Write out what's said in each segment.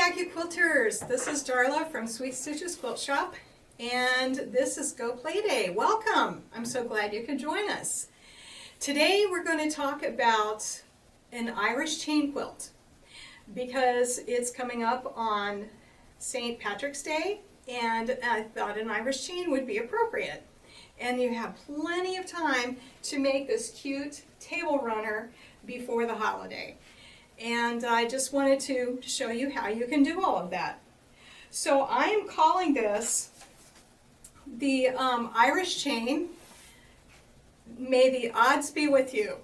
Accuquilters! This is Darla from Sweet Stitches Quilt Shop, and this is Go Play Day. Welcome! I'm so glad you could join us. Today we're going to talk about an Irish chain quilt because it's coming up on St. Patrick's Day, and I thought an Irish chain would be appropriate. And you have plenty of time to make this cute table runner before the holiday. And I just wanted to show you how you can do all of that. So I am calling this the Irish chain. May the odds be with you,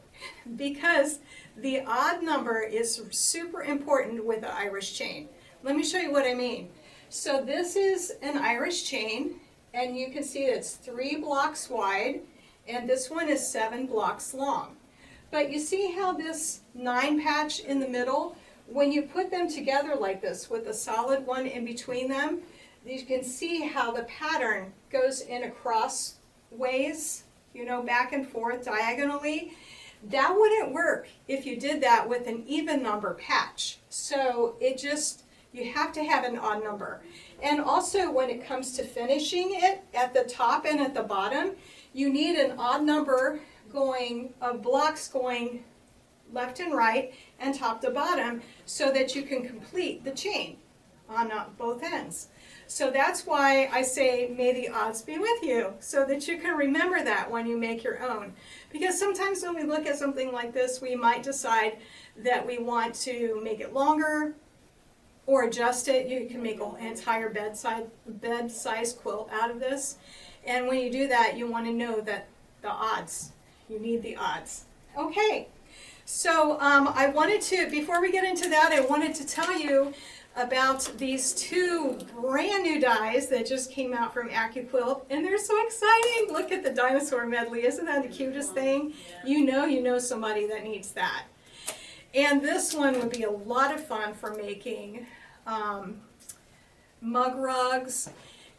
because the odd number is super important with the Irish chain. Let me show you what I mean. So this is an Irish chain, and you can see it's 3 blocks wide, and this one is 7 blocks long. But you see how this 9 patch in the middle, when you put them together like this with a solid one in between them, you can see how the pattern goes in across ways, you know, back and forth diagonally. That wouldn't work if you did that with an even number patch. So you have to have an odd number. And also when it comes to finishing it at the top and at the bottom, you need an odd number of blocks going left and right and top to bottom so that you can complete the chain on both ends. So that's why I say may the odds be with you, so that you can remember that when you make your own. Because sometimes when we look at something like this, we might decide that we want to make it longer or adjust it. You can make an entire bed-size quilt out of this. And when you do that, you want to know that the odds. You need the odds. Okay, so I wanted to, before we get into that, I wanted to tell you about these 2 brand new dies that just came out from Accuquilt, and they're so exciting. Look at the dinosaur medley. Isn't that the cutest thing? You know somebody that needs that. And this one would be a lot of fun for making mug rugs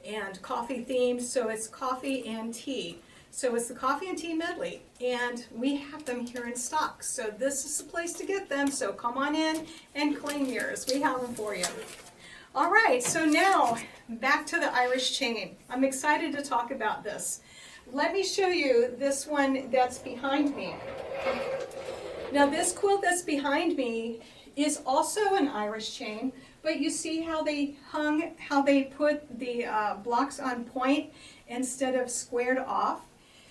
and coffee themed. So it's coffee and tea. So it's the coffee and tea medley, and we have them here in stock. So this is the place to get them, so come on in and claim yours. We have them for you. All right, so now back to the Irish chain. I'm excited to talk about this. Let me show you this one that's behind me. Now this quilt that's behind me is also an Irish chain, but you see how they put the blocks on point instead of squared off?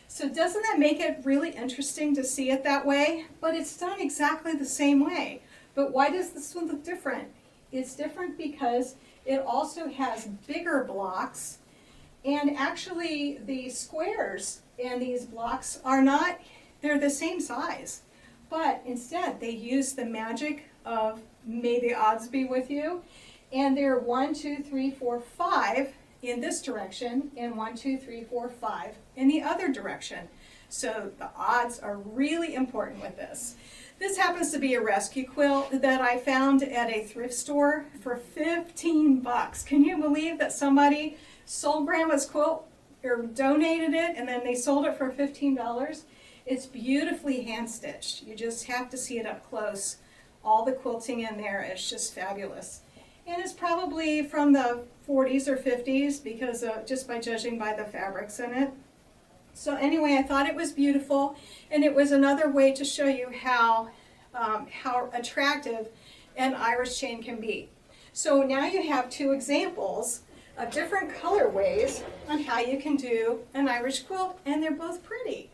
So doesn't that make it really interesting to see it that way? But it's done exactly the same way. But why does this one look different? It's different because it also has bigger blocks, and actually the squares in these blocks they're the same size. But instead they use the magic of may the odds be with you, and they're 1, 2, 3, 4, 5 in this direction, and 1, 2, 3, 4, 5 in the other direction. So the odds are really important with this. This happens to be a rescue quilt that I found at a thrift store for 15 bucks. Can you believe that somebody sold Grandma's quilt or donated it and then they sold it for $15? It's beautifully hand stitched. You just have to see it up close. All the quilting in there is just fabulous. And it's probably from the 40s or 50s because just by judging by the fabrics in it. So anyway, I thought it was beautiful, and it was another way to show you how attractive an Irish chain can be. So now you have 2 examples of different colorways on how you can do an Irish quilt, and they're both pretty.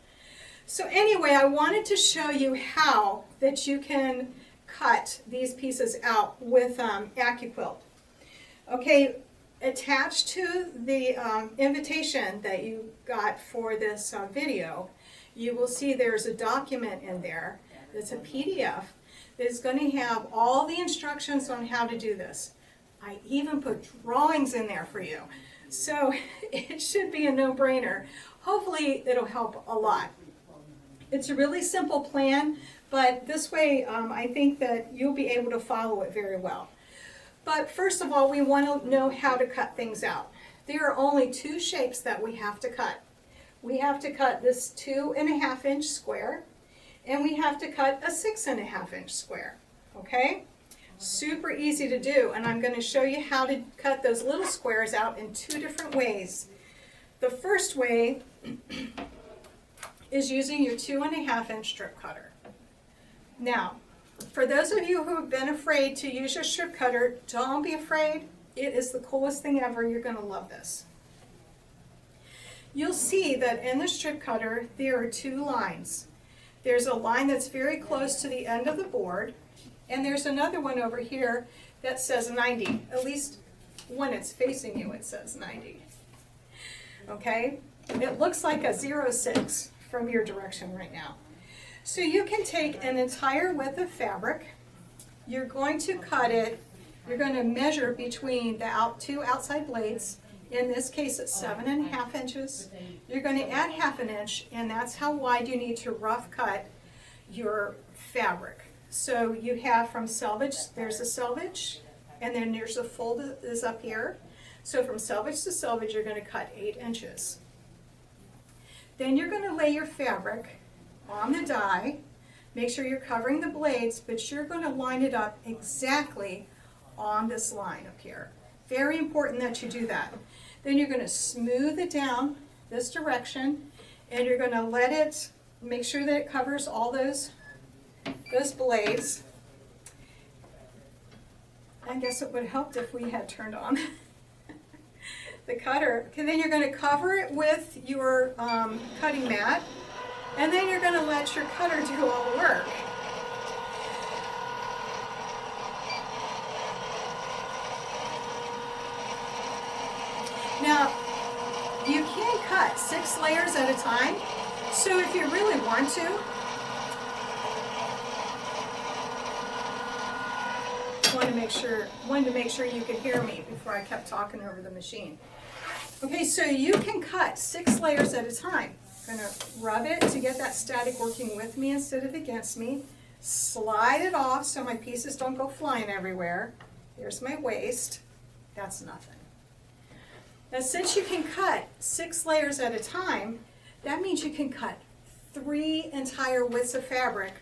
So anyway, I wanted to show you how that you can cut these pieces out with Accuquilt. Okay, attached to the invitation that you got for this video, you will see there's a document in there that's a PDF that's going to have all the instructions on how to do this. I even put drawings in there for you. So it should be a no-brainer. Hopefully it'll help a lot. It's a really simple plan, but this way I think that you'll be able to follow it very well. But first of all, we want to know how to cut things out. There are only 2 shapes that we have to cut. We have to cut this 2.5 inch square, and we have to cut a 6.5 inch square, okay? Super easy to do, and I'm going to show you how to cut those little squares out in 2 different ways. The first way is using your 2.5-inch strip cutter. Now, for those of you who have been afraid to use your strip cutter, don't be afraid. It is the coolest thing ever. You're going to love this. You'll see that in the strip cutter there are 2 lines. There's a line that's very close to the end of the board, and there's another one over here that says 90. At least when it's facing you, it says 90. Okay? It looks like a 0.6 from your direction right now. So you can take an entire width of fabric. You're going to cut it. You're going to measure between the 2 outside blades. In this case, it's 7.5 inches. You're going to add 1/2 inch, and that's how wide you need to rough cut your fabric. So you have from selvage, there's a selvage, and then there's a fold that is up here. So from selvage to selvage, you're going to cut 8 inches. Then you're going to lay your fabric on the die. Make sure you're covering the blades, but you're going to line it up exactly on this line up here. Very important that you do that. Then you're going to smooth it down this direction, and you're going to let it, make sure that it covers all those blades. I guess it would have helped if we had turned on the cutter. And then you're going to cover it with your cutting mat, and then you're going to let your cutter do all the work. Now, you can cut 6 layers at a time, so if you really want to, wanted to make sure you could hear me before I kept talking over the machine. Okay, so you can cut 6 layers at a time. I'm going to rub it to get that static working with me instead of against me. Slide it off so my pieces don't go flying everywhere. Here's my waist. That's nothing. Now, since you can cut 6 layers at a time, that means you can cut 3 entire widths of fabric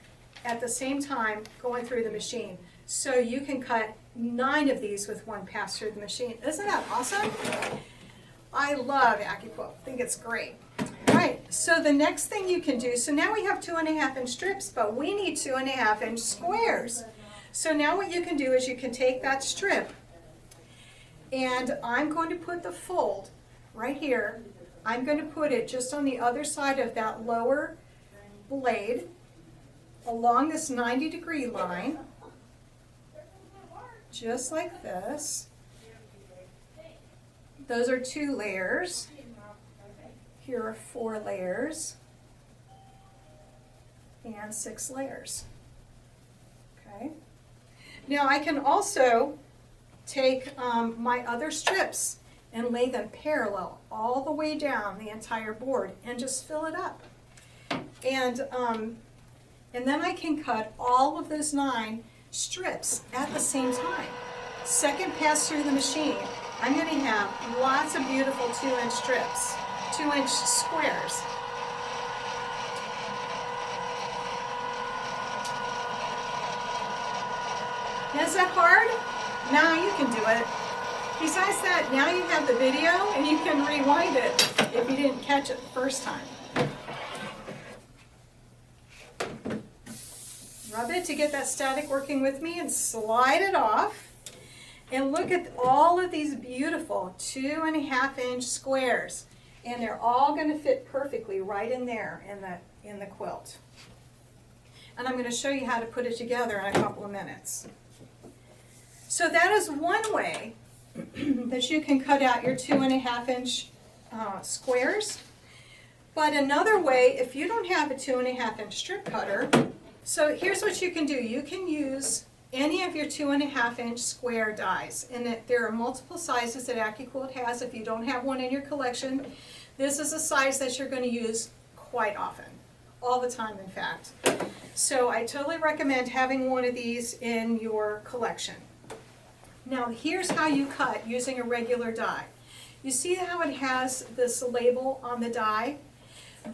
at the same time going through the machine. So you can cut 9 of these with one pass through the machine. Isn't that awesome? I love Accuquilt. I think it's great. All right, so the next thing you can do, so now we have 2.5-inch strips, but we need 2.5-inch squares. So now what you can do is you can take that strip, and I'm going to put the fold right here. I'm going to put it just on the other side of that lower blade along this 90-degree line, just like this. Those are 2 layers. Here are 4 layers and 6 layers. Okay. Now I can also take my other strips and lay them parallel all the way down the entire board and just fill it up. And then I can cut all of those 9 strips at the same time. Second pass through the machine, I'm going to have lots of beautiful 2-inch strips, 2-inch squares. Is that hard? No, you can do it. Besides that, now you have the video and you can rewind it if you didn't catch it the first time. Rub it to get that static working with me and slide it off. And look at all of these beautiful 2.5-inch squares. And they're all going to fit perfectly right in there in the quilt. And I'm going to show you how to put it together in a couple of minutes. So that is one way that you can cut out your 2.5-inch squares. But another way, if you don't have a 2.5-inch strip cutter, so here's what you can do. You can use any of your 2.5-inch square dies, and there are multiple sizes that Accuquilt has. If you don't have one in your collection, this is a size that you're going to use quite often, all the time in fact. So I totally recommend having one of these in your collection. Now here's how you cut using a regular die. You see how it has this label on the die?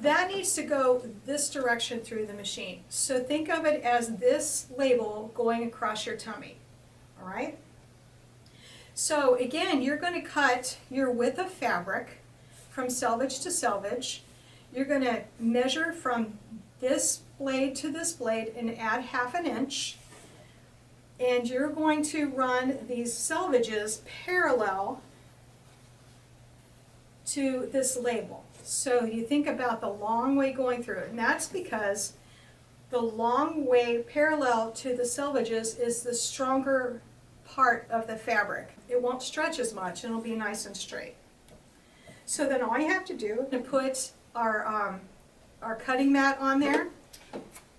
That needs to go this direction through the machine. So think of it as this label going across your tummy. all right? So again, you're going to cut your width of fabric from selvage to selvage. You're going to measure from this blade to this blade and add 1/2 inch. And you're going to run these selvages parallel to this label. So you think about the long way going through it, and that's because the long way parallel to the selvages is the stronger part of the fabric. It won't stretch as much and it'll be nice and straight. So then all you have to do is put our cutting mat on there.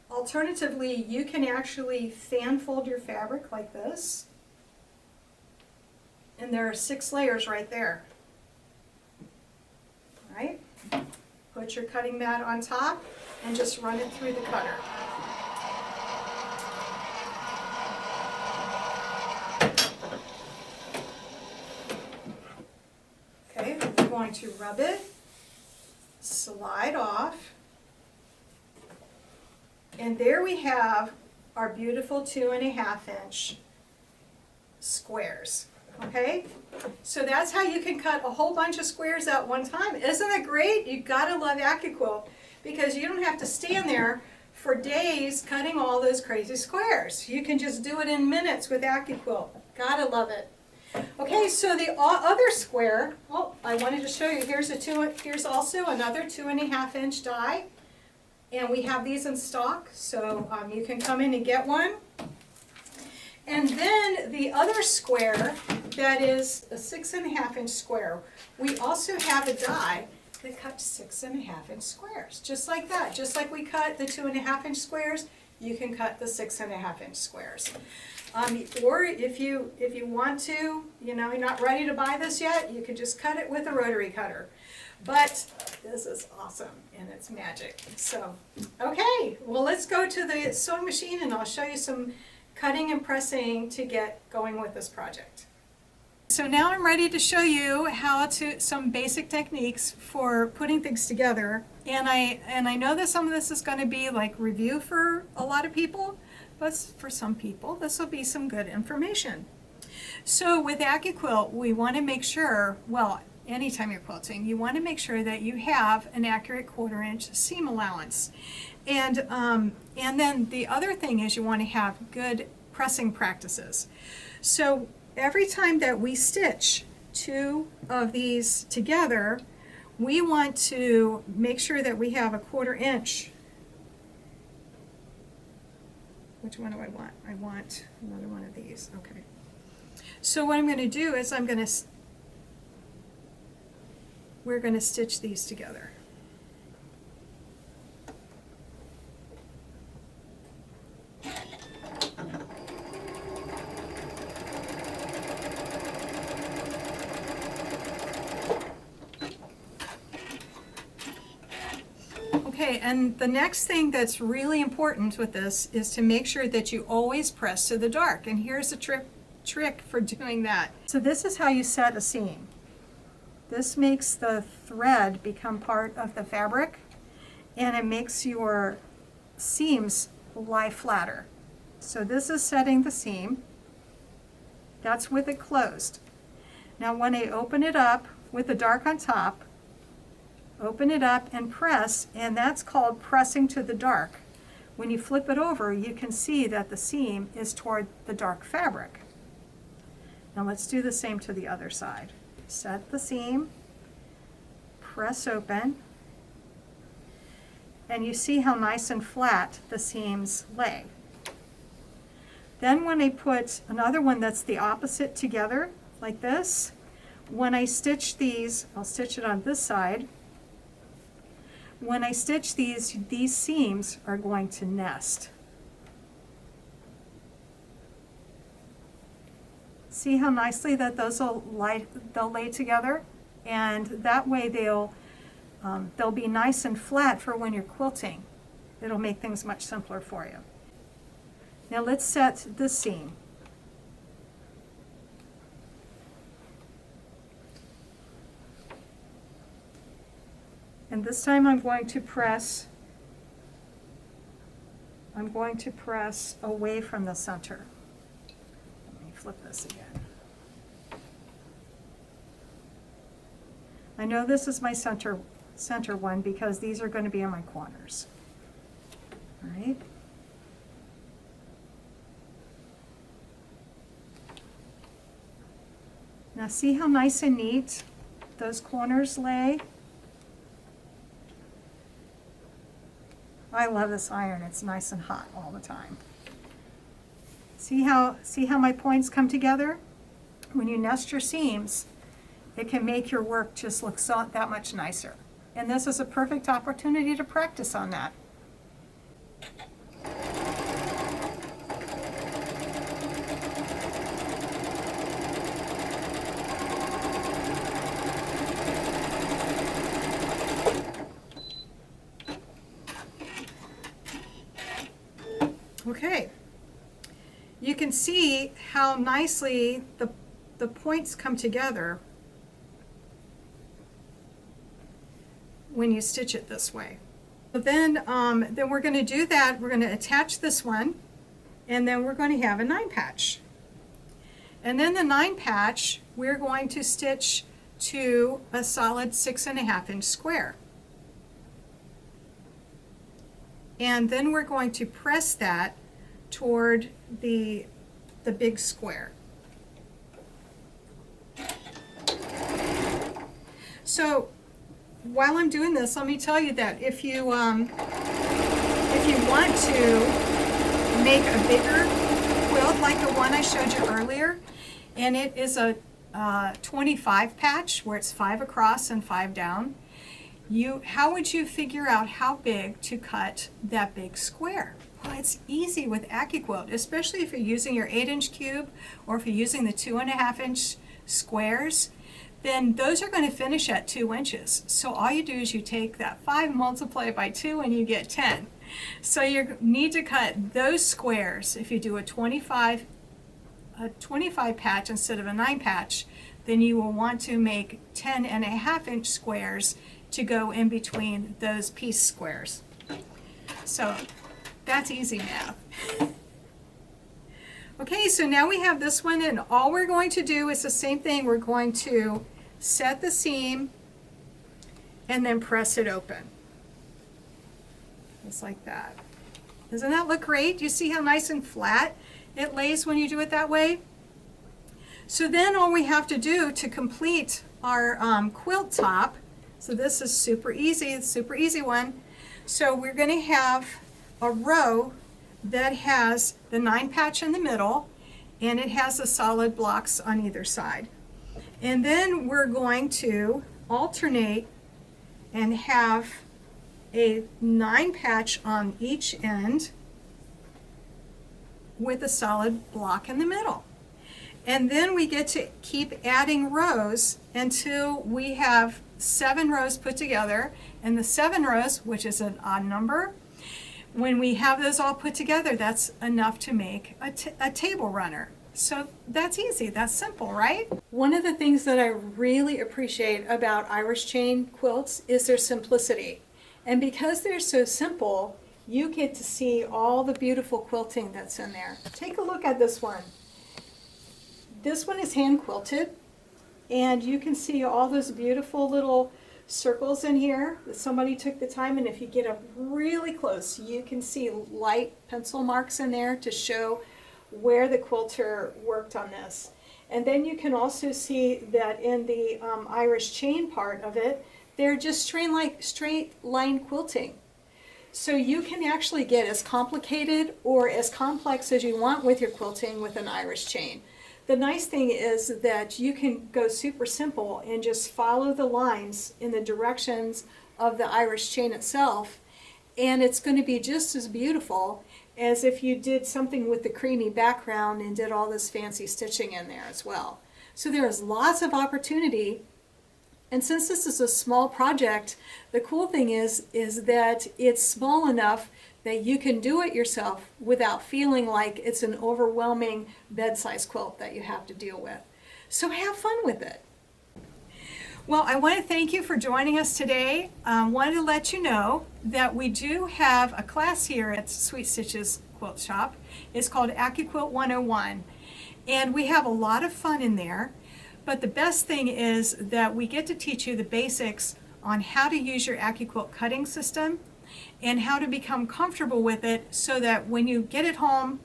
Alternatively, you can actually fan fold your fabric like this, and there are 6 layers right there. All right? Put your cutting mat on top and just run it through the cutter. Okay, we're going to rub it, slide off, and there we have our beautiful 2.5 inch squares. Okay, so that's how you can cut a whole bunch of squares at one time. Isn't it great? You gotta love Accuquilt, because you don't have to stand there for days cutting all those crazy squares. You can just do it in minutes with Accuquilt. Gotta love it. Okay, so the other square, oh, I wanted to show you, here's also another 2.5 inch die, and we have these in stock, so you can come in and get one. And then the other square, that is a 6.5 inch square, we also have a die that cuts 6.5 inch squares, just like that. Just like we cut the 2.5 inch squares, you can cut the 6.5 inch squares. Or if you want to, you know, you're not ready to buy this yet, you can just cut it with a rotary cutter. But this is awesome, and it's magic. So, okay, well, let's go to the sewing machine, and I'll show you some cutting and pressing to get going with this project. So now I'm ready to show you some basic techniques for putting things together. And I know that some of this is going to be like review for a lot of people, but for some people this will be some good information. So with Accuquilt, we want to make sure, well, anytime you're quilting, you want to make sure that you have an accurate 1/4 inch seam allowance. And then the other thing is you want to have good pressing practices. So every time that we stitch 2 of these together, we want to make sure that we have a 1/4 inch. Which one do I want? I want another one of these. Okay. So what I'm going to do is we're going to stitch these together. Okay, and the next thing that's really important with this is to make sure that you always press to the dark. And here's a trick for doing that. So this is how you set a seam. This makes the thread become part of the fabric, and it makes your seams lie flatter. So this is setting the seam. That's with it closed. Now when I open it up with the dark on top, open it up and press, and that's called pressing to the dark. When you flip it over, you can see that the seam is toward the dark fabric. Now let's do the same to the other side. Set the seam, press open, and you see how nice and flat the seams lay. Then when I put another one that's the opposite together, like this, when I stitch these, I'll stitch it on this side. When I stitch these seams are going to nest. See how nicely that they'll lay together, and that way they'll be nice and flat for when you're quilting. It'll make things much simpler for you. Now let's set the seam. And this time I'm going to press away from the center. flip this again. I know this is my center one because these are going to be in my corners. All right. Now see how nice and neat those corners lay? I love this iron. It's nice and hot all the time. See how my points come together? When you nest your seams, it can make your work just look that much nicer. And this is a perfect opportunity to practice on that. Okay, you can see how nicely the points come together when you stitch it this way. So then we're going to do that. We're going to attach this one, and then we're going to have a 9 patch. And then the 9 patch, we're going to stitch to a solid 6.5 inch square. And then we're going to press that toward the big square. So while I'm doing this, let me tell you that if you want to make a bigger quilt like the one I showed you earlier, and it is a 25 patch where it's 5 across and 5 down, how would you figure out how big to cut that big square? Well, it's easy with Accuquilt, especially if you're using your 8-inch cube or if you're using the 2.5-inch squares, then those are going to finish at 2 inches. So all you do is you take that 5, multiply it by 2, and you get 10. So you need to cut those squares. If you do a 25 patch instead of a 9 patch, then you will want to make 10.5-inch squares to go in between those piece squares. So that's easy math. Okay, so now we have this one, and all we're going to do is the same thing. We're going to set the seam and then press it open. Just like that. Doesn't that look great? Do you see how nice and flat it lays when you do it that way? So then all we have to do to complete our quilt top, so this is super easy, it's a super easy one. So we're going to have a row that has the 9 patch in the middle, and it has the solid blocks on either side. And then we're going to alternate and have a 9 patch on each end with a solid block in the middle. And then we get to keep adding rows until we have 7 rows put together. And the 7 rows, which is an odd number, when we have those all put together, that's enough to make a table runner. So that's easy, that's simple, right? One of the things that I really appreciate about Irish chain quilts is their simplicity. And because they're so simple, you get to see all the beautiful quilting that's in there. Take a look at this one. This one is hand quilted, and you can see all those beautiful little circles in here that somebody took the time, and if you get up really close, you can see light pencil marks in there to show where the quilter worked on this. And then you can also see that in the Irish chain part of it, they're just straight line quilting. So you can actually get as complicated or as complex as you want with your quilting with an Irish chain. The nice thing is that you can go super simple and just follow the lines in the directions of the Irish chain itself, and it's going to be just as beautiful as if you did something with the creamy background and did all this fancy stitching in there as well. So there is lots of opportunity, and since this is a small project, the cool thing is that it's small enough that you can do it yourself without feeling like it's an overwhelming bed-size quilt that you have to deal with. So have fun with it. Well, I want to thank you for joining us today. Wanted to let you know that we do have a class here at Sweet Stitches Quilt Shop. It's called Accuquilt 101. And we have a lot of fun in there. But the best thing is that we get to teach you the basics on how to use your Accuquilt cutting system and how to become comfortable with it so that when you get it home,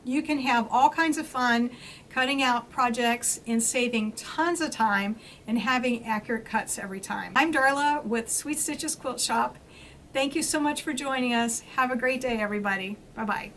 you can have all kinds of fun cutting out projects and saving tons of time and having accurate cuts every time. I'm Darla with Sweet Stitches Quilt Shop. Thank you so much for joining us. Have a great day, everybody. Bye-bye.